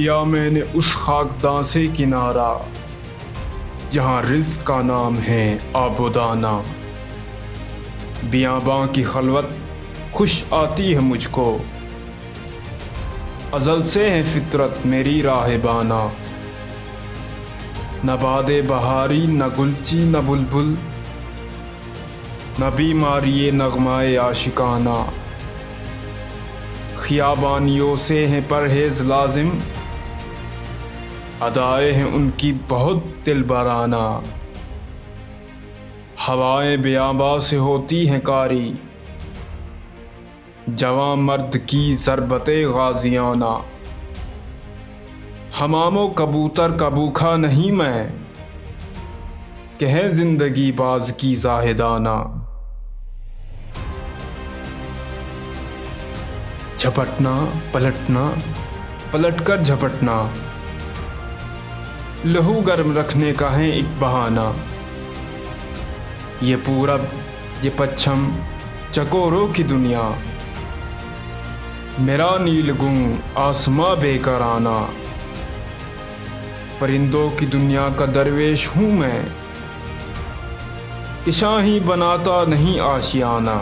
लिया मैंने उस खाकदां से किनारा, जहाँ रिज़्क़ का नाम है आबोदाना। बियाबां की खलवत खुश आती है मुझको, अज़ल से है फितरत मेरी राहबाना। न बादे बहारी न गुलची न बुलबुल, न बीमारी नगमाए आशिकाना। खियाबानियों से हैं परहेज़ लाजिम, अदाएँ हैं उनकी बहुत दिलबराना। हवाएं बियाबा से होती हैं कारी, जवां मर्द की ज़रबते गाजियाना। हमामो कबूतर का भूखा नहीं मैं, कहे ज़िंदगी बाज की ज़ाहिदाना। झपटना पलटना पलटकर झपटना, लहू गर्म रखने का है एक बहाना। ये पूरब ये पश्चिम चकोरों की दुनिया, मेरा नीलगुं आसमां बेकराना। परिंदों की दुनिया का दरवेश हूँ मैं, कि शाही बनाता नहीं आशियाना।